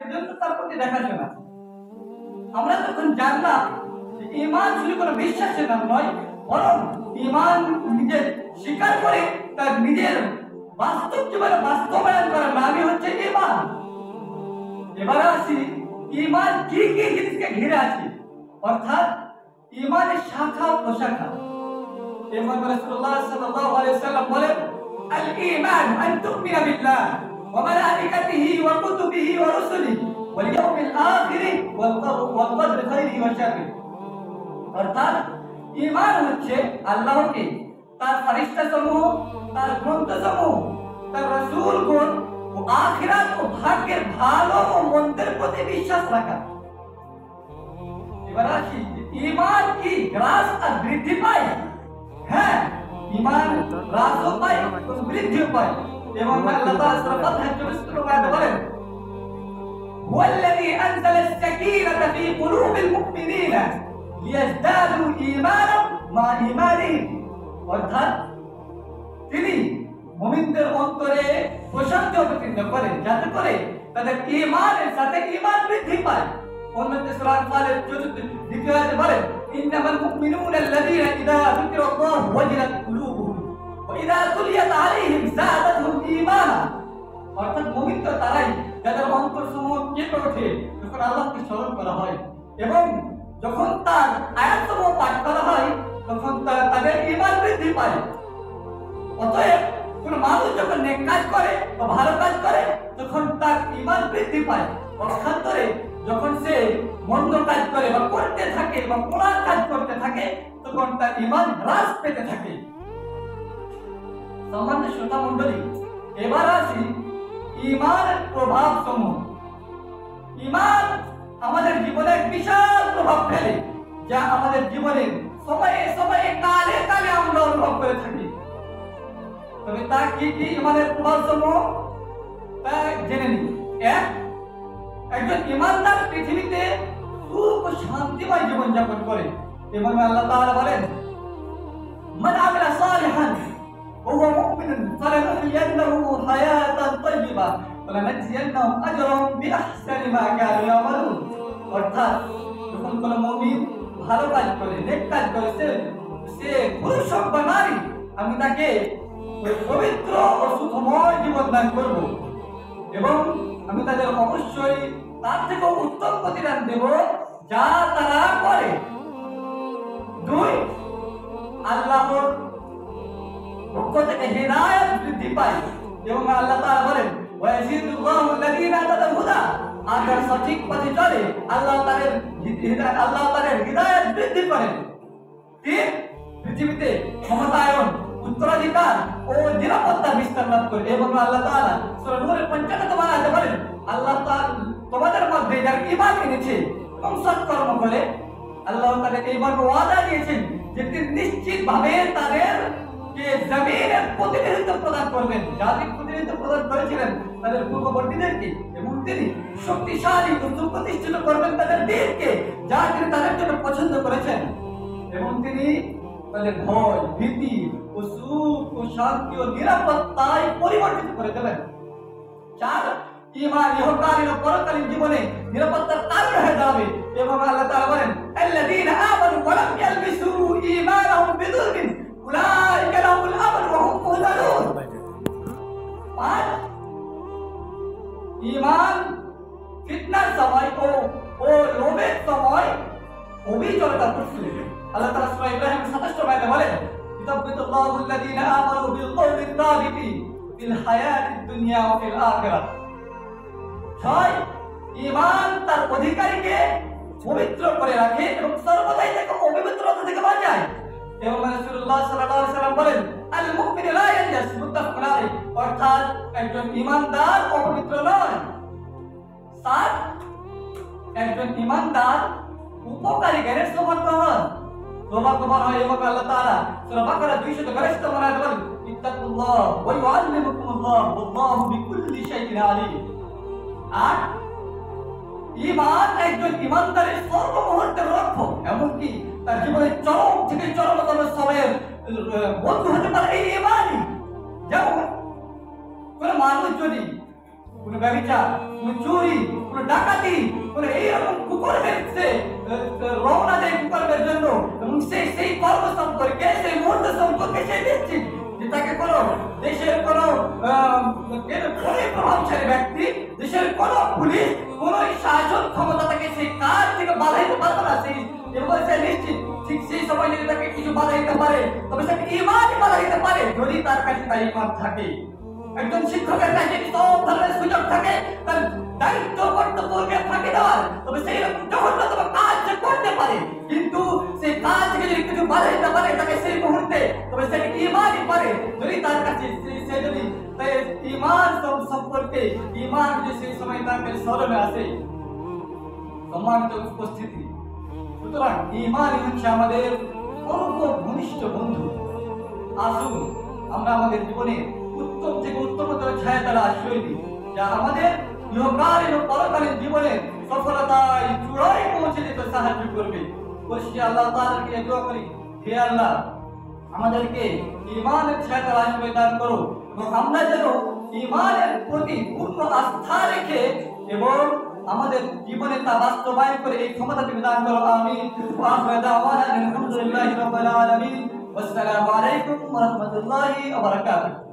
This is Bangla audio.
এজন্য তার প্রতি দেখাশোনা। আমরা যখন জানলাম যে ঈমান শুধু কোনো বিশ্বাসের নাম নয়, বরং ঈমান নিজে স্বীকার করে তার নিজের বাস্তব জীবনে বাস্তবায়ন করার নামই হচ্ছে ঈমান। এবার আসি ঈমান কি কি জিনিসকে ঘিরে আছে, অর্থাৎ ঈমানের শাখা প্রশাখা। এমন রাসূলুল্লাহ সাল্লাল্লাহু আলাইহি ওয়াসাল্লাম বলেন, আল ঈমান আন তুমিনা বিল্লাহ ওয়া মালাইকাতিহি ওয়া কুতুবিহি ওয়া রুসুলিহি ওয়াল ইয়াউমিল আখির ওয়াল কদরি খাইরিহি ওয়া শাররিহি। অর্থাৎ ঈমান হচ্ছে আল্লাহকে, তার ফেরেশতাসমূহ, তার গ্রন্থসমূহ, তার রাসূলগণ ও আখিরাত ও ভাগ্যের ভালো ও মন্দের প্রতি বিশ্বাস রাখা। এবার আসি ঈমান কি হ্রাস আর বৃদ্ধি পায়? হ্যাঁ, ঈমান হ্রাসও পায় এবং বৃদ্ধিও পায়। এবং আল্লাহ তাআলা সূরা ফাতহা 24 আয়াতে বলেন, হুয়াল্লাযী আনজালা আস-সাকিনাতা ফী কুলুবিল মুমিনিনা লিয়াজদাদু ঈমানান মা ঈমানিহিম। অর্থাৎ তিনি মুমিনদের অন্তরে প্রশান্তি অবতীর্ণ করেন, যাতে করে তাদের ঈমানের সাথে ঈমান বৃদ্ধি পায়। অন্যতে সূরা আনফালের 2 আয়াতে বলেন, ইন্নামাল মুমিনুনা আল্লাযীনা ইযা যুকিরাল্লাহু ওয়াজিলাত কুলুবুহুম ওয়া ইযা তুলিয়াত আলাইহিম যাদাতহুম ঈমানা। অর্থাৎ মুমিন তো তারাই যাদের অন্তরসমূহ কেঁপে ওঠে যখন আল্লাহকে স্মরণ করা হয়, এবং যখন তার আয়াতসমূহ পাঠ করা হয় তখন তাদের ঈমান বৃদ্ধি পায়। অতএব কোন মানুষ যখন নেক কাজ করে বা ভালো কাজ করে তখন তার ঈমান বৃদ্ধি পায়। পক্ষান্তরে যখন সে মন্দ কাজ করে বা করতে থাকে বা কোরআন কাজ করতে থাকে তখন তার ঈমান হ্রাস পেতে থাকে। সম্মানিত শ্রোতা মণ্ডলী, এবার আসি ঈমানের প্রভাব সমূহ। ঈমান আমাদের জীবনে এক বিশাল প্রভাব ফেলে, যা আমাদের জীবনের সময়ে সময়ে কালে কালে আমরা অনুভব করে থাকি। তবে তা কি কি ঈমানের প্রভাব সমূহ তা জেনে নিই। একজন ঈমানদার পৃথিবীতে সুখ ও শান্তিময় জীবন যাপন করে। এবং আল্লাহ তাআলা বলেন, মান আমিলা সালিহান ওয়া হুয়া মুমিনুন ফালানুহইয়ান্নাহু হায়াতান তাইয়্যিবা ওয়া লানাজজিয়ান্নাহুম আজরাহুম বিআহসানি মা কানু ইয়ামালুন। অর্থাৎ যখন কোন মুমিন ভালো কাজ করে, নেক কাজ করে, সে পুরুষ হোক বা নারী, আমি তাকে পবিত্র ও সুখময় জীবন দান করব এবং আমি তাদের অবশ্যই তার থেকে উত্তম প্রতিদান দেব যা তারা করে। 2, আল্লাহর পক্ষ থেকে হিদায়াত বৃদ্ধি পায়। এবং আল্লাহ তাআলা বলেন, ওয়ায়াজিদুল্লাহু আল্লাযীনা তাদাল হুদা। আর যারা সঠিক পথে চলে আল্লাহ তাদের হিদায়াত বৃদ্ধি করেন। 3, পৃথিবীতে ক্ষমতায়ন, উত্তরাধিকার ও নিরাপত্তা বিস্তার লাভ করে। এবং আল্লাহ তাআলা সূরা নূরের 55 আয়াতে বলেন, আল্লাহ তাআলা তোমাদের মধ্যে যারা ঈমান এনেছে এবং সৎকর্ম করে আল্লাহ তাআলা এই মর্মে ওয়াদা দিয়েছেন যে তিনি নিশ্চিতভাবে তাদেরকে জমিনের প্রতিনিধিত্ব প্রদান করবেন, যাদের প্রতিনিধিত্ব প্রদান করেছিলেন তাদের পূর্ববর্তীদেরকে, এবং তিনি শক্তিশালী ও সুপ্রতিষ্ঠিত করবেন তাদের দিনকে, যা তিনি তাদের জন্য পছন্দ করেছেন। এবং তিনি তাদের ভয়, ভীতি ও সুখ ও শান্তি ও নিরাপত্তায় পরিবর্তিত করে দেবেন। 4, ঈমান ইহকালীন ও পরকালীন জীবনে নিরাপত্তার কারণ হয়ে যাবে। এবং আল্লাহ তাআলা বলেন, আল্লাযীনা আমানু ওয়া লাম ইয়ালবিসু ঈমানাহুম বিযুলমিন উলাইকা লাহুমুল আমন ওয়া হুম মুহতাদুন। 5, ঈমান ফিতনার সময় ও লোভের সময় অবিচলতা করছিল। আল্লাহ তাআলা সূরা ইব্রাহিম 27 আয়াতে বলেন, ইতাব্বিতুল্লাহু আল্লাযীনা আমানু বিল কওলিত তাবিতি ফিল হায়াতিদ দুনিয়া ওয়া ফিল আখিরাহ। 6, ঈমান তার অধিকারীকে পবিত্র করে রাখে এবং সর্বদাই তাকে অপবিত্রতা থেকে বাঁচায়। এবং রাসূলুল্লাহ সাল্লাল্লাহু আলাইহি ওয়াসাল্লাম বলেন, আল মুমিনু লা ইয়ানজাস, মুত্তাফাকুন আলাইহি। অর্থাৎ একজন ঈমানদার অপবিত্র নয়। 7, একজন ঈমানদার উপকারী জ্ঞানের সৌভাগ্যবান হয়। এবং আল্লাহ তাআলা সূরা বাকারা 262 আয়াতে বলেন, ইত্তাকুল্লাহ ওয়া ইউআল্লিমুকুমুল্লাহ ওয়াল্লাহু বিকুল্লি শাইইন আলীম। 8, ঈমান একজন ঈমানদারের সর্বমুহূর্তের রক্ষক, এমনকি তার জীবনের চরম থেকে চরমতম সময়ের বন্ধু হতে পারে এই ঈমানই। যেমন কোন মানুষ যদি কোন কোনো ব্যভিচার, কোনো চুরি, কোনো ডাকাতি, কোনো এইরকম কুকর্মের সে রওনা দেয় কুকর্মের জন্য, এবং সেই কর্ম সম্পর্কে, সেই মুহূর্ত সম্পর্কে সে নিশ্চিত যে তাকে কোনো দেশের কোনো প্রভাবশালী ব্যক্তি, দেশের কোনো পুলিশ, কোনো শাসন ক্ষমতা তাকে সেই কাজ থেকে বাধা দিতে পারবে না। সেই এবং সে নিশ্চিত ঠিক সেই সময় যদি তাকে কিছু বাধা দিতে পারে, তবে সে ঈমানই বাধা দিতে পারে, যদি তার কাছে তার ঈমান থাকে। একজন শিক্ষকের কাছে সব ধরনের সুযোগ থাকে তার দায়িত্ব কর্তব্যকে ফাঁকি দেওয়ার, তবে সেই রকম জঘন্যতম কাজ সে করতে পারে, কিন্তু সেই কাজ থেকে যদি কিছু বাধা দিতে পারে তাকে সেই মুহূর্তে, তবে সে ঈমানই পারে, যদি তার কাছে সে যদি ঈমান সম্পর্কে ঈমান যদি সেই সময় তার কাছে স্মরণে আসে। সম্মানিত উপস্থিতি, সুতরাং ঈমানই হচ্ছে আমাদের ঘনিষ্ঠ বন্ধু। আসুন আমরা আমাদের জীবনে উত্তম থেকে উত্তমতর ছায়াতলে আশ্রয় দিই, যা আমাদের ইহকালীন ও পরকালীন জীবনের সফলতায় চূড়ায় পৌঁছে দিতে সাহায্য করবে। বলছি আল্লাহ তাআলাকে দোয়া করি, হে আল্লাহ আমাদেরকে ঈমানের ছায়াতলে আশ্রয় দান করো, এবং আমরা যেন ঈমানের প্রতি পূর্ণ আস্থা রেখে এবং আমাদের জীবনে তা বাস্তবায়ন করে এই ক্ষমতা তুমি দান করো। আমিন। ওয়া আখিরু দাওয়ানা আলহামদুলিল্লাহি রাব্বিল আলামিন। আসসালামু আলাইকুম ওয়া রাহমাতুল্লাহি ওয়া বারাকাতুহু।